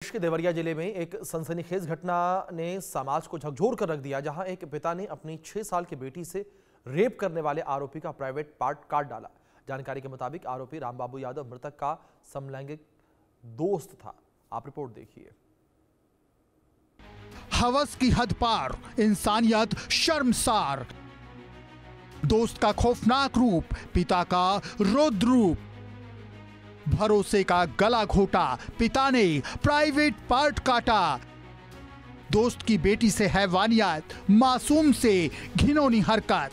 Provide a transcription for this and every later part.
प्रदेश के देवरिया जिले में एक सनसनीखेज घटना ने समाज को झकझोर कर रख दिया, जहां एक पिता ने अपनी 6 साल की बेटी से रेप करने वाले आरोपी का प्राइवेट पार्ट काट डाला। जानकारी के मुताबिक आरोपी रामबाबू यादव मृतक का समलैंगिक दोस्त था। आप रिपोर्ट देखिए। हवस की हद पार, इंसानियत शर्मसार। दोस्त का खौफनाक रूप, पिता का रौद्र रूप। भरोसे का गला घोटा, पिता ने प्राइवेट पार्ट काटा। दोस्त की बेटी से हैवानियत, मासूम से घिनौनी हरकत।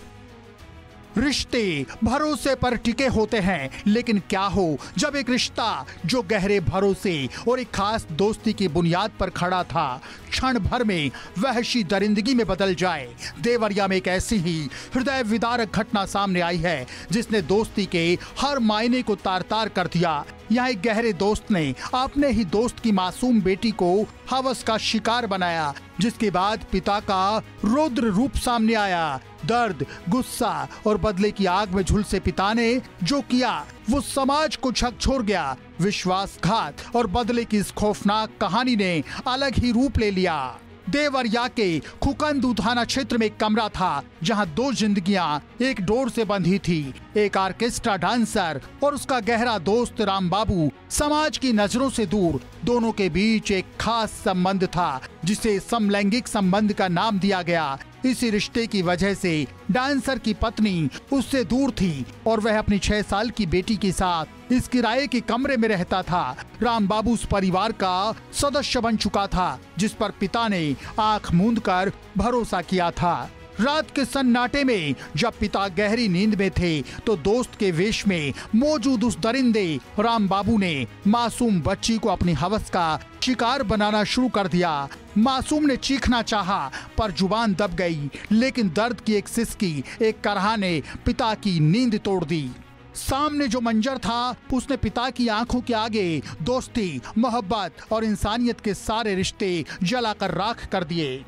रिश्ते भरोसे पर टिके होते हैं, लेकिन क्या हो जब एक रिश्ता जो गहरे भरोसे और एक खास दोस्ती की बुनियाद पर खड़ा था, क्षण भर में वहशी दरिंदगी में बदल जाए। देवरिया में एक ऐसी ही हृदय विदारक घटना सामने आई है जिसने दोस्ती के हर मायने को तार तार कर दिया। यहाँ एक गहरे दोस्त ने अपने ही दोस्त की मासूम बेटी को हवस का शिकार बनाया, जिसके बाद पिता का रौद्र रूप सामने आया। दर्द, गुस्सा और बदले की आग में झुलसे पिता ने जो किया वो समाज को झकझोर गया। विश्वासघात और बदले की इस खौफनाक कहानी ने अलग ही रूप ले लिया। देवरिया के खुकंदू थाना क्षेत्र में एक कमरा था जहां दो जिंदगियां एक डोर से बंधी थी। एक ऑर्केस्ट्रा डांसर और उसका गहरा दोस्त रामबाबू समाज की नजरों से दूर। दोनों के बीच एक खास संबंध था जिसे समलैंगिक संबंध का नाम दिया गया। इसी रिश्ते की वजह से डांसर की पत्नी उससे दूर थी और वह अपनी 6 साल की बेटी के साथ इस किराए के कमरे में रहता था। रामबाबू उस परिवार का सदस्य बन चुका था जिस पर पिता ने आंख मूंद कर भरोसा किया था। रात के सन्नाटे में जब पिता गहरी नींद में थे तो दोस्त के वेश में मौजूद उस दरिंदे रामबाबू ने मासूम बच्ची को अपनी हवस का शिकार बनाना शुरू कर दिया। मासूम ने चीखना चाहा पर जुबान दब गई, लेकिन दर्द की एक सिसकी, एक करहा ने पिता की नींद तोड़ दी। सामने जो मंजर था उसने पिता की आंखों के आगे दोस्ती, मोहब्बत और इंसानियत के सारे रिश्ते जलाकर राख कर दिए।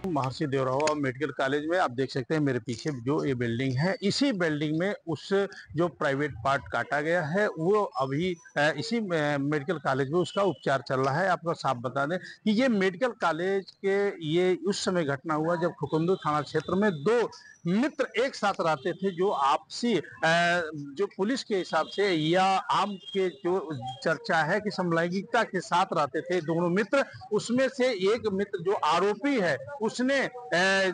महर्षि देवराव मेडिकल कॉलेज में आप देख सकते हैं मेरे पीछे जो ये बिल्डिंग है, इसी बिल्डिंग में उस जो प्राइवेट पार्ट काटा गया है वो अभी इसी मेडिकल कॉलेज में उसका उपचार चल रहा है। आपको साफ बता दें कि ये मेडिकल कॉलेज के ये उस समय घटना हुआ जब खुकंदू थाना क्षेत्र में दो मित्र एक साथ रहते थे, जो आपसी जो पुलिस के हिसाब से या आम के जो चर्चा है कि समलैंगिकता के साथ रहते थे दोनों मित्र। उसमें से एक मित्र जो आरोपी है उसने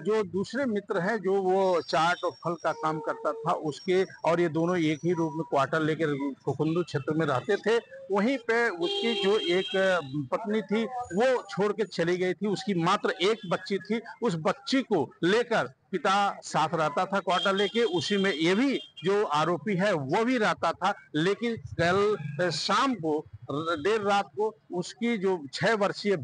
जो दूसरे मित्र हैं जो वो चाट और फल का काम करता था उसके, और ये दोनों एक ही रूम में क्वार्टर लेकर खुकंदू क्षेत्र में रहते थे। वहीं पे उसकी जो एक पत्नी थी वो छोड़ के चली गई थी, उसकी मात्र एक बच्ची थी। उस बच्ची को लेकर पिता साथ रहता था क्वार्टर लेके, उसी में ये भी जो आरोपी है वो भी रहता था। लेकिन कल शाम को देर रात को उसकी जो 6 वर्षीय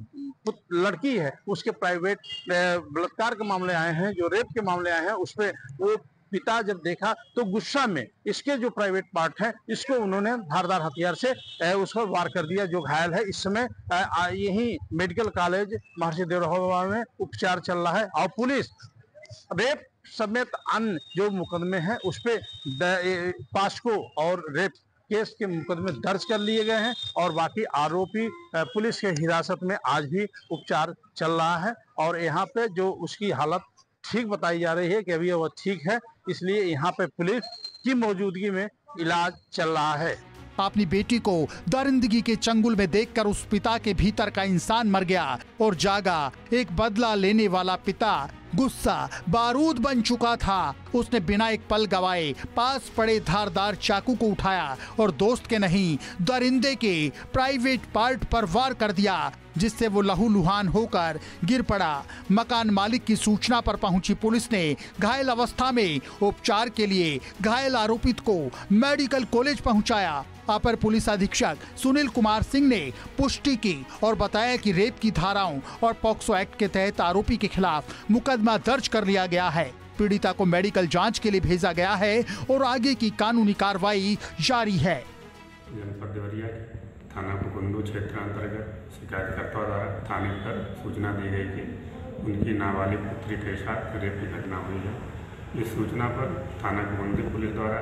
लड़की है उसके प्राइवेट बलात्कार के मामले आए हैं, जो रेप के मामले आए हैं, उसपे वो पिता जब देखा तो गुस्सा में इसके जो प्राइवेट पार्ट है इसको उन्होंने धारदार हथियार से उसको वार कर दिया, जो घायल है। इस समय यही मेडिकल कॉलेज महर्षि देवराव में उपचार चल रहा है और पुलिस रेप समेत अन्य जो मुकदमे हैं उस पे पास्को और रेप केस के मुकदमे दर्ज कर लिए गए हैं और बाकी आरोपी पुलिस के हिरासत में आज भी उपचार चल रहा है। और यहाँ पे जो उसकी हालत ठीक बताई जा रही है कि अभी वो ठीक है, इसलिए यहाँ पे पुलिस की मौजूदगी में इलाज चल रहा है। अपनी बेटी को दरिंदगी के चंगुल में देखकर उस पिता के भीतर का इंसान मर गया और जागा एक बदला लेने वाला पिता। गुस्सा बारूद बन चुका था। उसने बिना एक पल गवाए पास पड़े धारदार चाकू को उठाया और दोस्त के नहीं दरिंदे के प्राइवेट पार्ट पर वार कर दिया, जिससे वो लहूलुहान होकर गिर पड़ा। मकान मालिक की सूचना पर पहुंची पुलिस ने घायल अवस्था में उपचार के लिए घायल आरोपित को मेडिकल कॉलेज पहुंचाया। अपर पुलिस अधीक्षक सुनील कुमार सिंह ने पुष्टि की और बताया कि रेप की धाराओं और पॉक्सो एक्ट के तहत आरोपी के खिलाफ मुकदमा दर्ज कर लिया गया है। पीड़िता को मेडिकल जांच के लिए भेजा गया है और आगे की कानूनी कार्रवाई जारी है। जनपद देवरिया थाना खुकंदू क्षेत्र अंतर्गत शिकायतकर्ता द्वारा थाने पर सूचना दी गई कि उनकी नाबालिग पुत्री के साथ रेप की घटना हुई है। इस सूचना पर थाना खुकंदू पुलिस द्वारा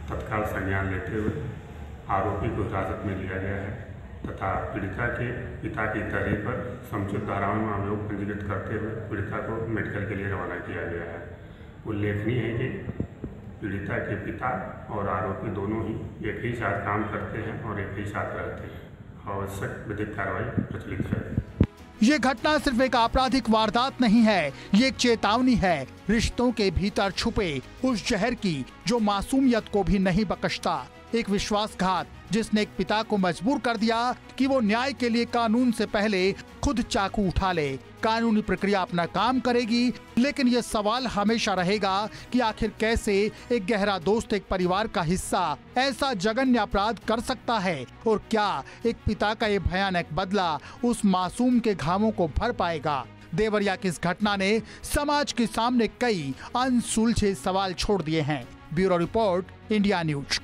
तत्काल संज्ञान लेते हुए आरोपी को हिरासत में लिया गया है तथा पीड़िता के पिता की तहरीर पर समुचित धाराओं में अभियोग पंजीकृत करते हुए पीड़िता को मेडिकल के लिए रवाना किया गया है। उल्लेखनीय है कि पीड़िता के पिता और आरोपी दोनों ही एक ही साथ काम करते हैं और एक ही साथ रहते हैं। आवश्यक विधिक कार्रवाई प्रचलित है। ये घटना सिर्फ एक आपराधिक वारदात नहीं है, ये एक चेतावनी है रिश्तों के भीतर छुपे उस जहर की जो मासूमियत को भी नहीं बख्शता। एक विश्वासघात जिसने एक पिता को मजबूर कर दिया कि वो न्याय के लिए कानून से पहले खुद चाकू उठा ले। कानूनी प्रक्रिया अपना काम करेगी, लेकिन ये सवाल हमेशा रहेगा कि आखिर कैसे एक गहरा दोस्त एक परिवार का हिस्सा ऐसा जघन्य अपराध कर सकता है, और क्या एक पिता का ये भयानक बदला उस मासूम के घावों को भर पाएगा। देवरिया की इस घटना ने समाज के सामने कई अनसुलझे सवाल छोड़ दिए हैं। Bureau report, India news.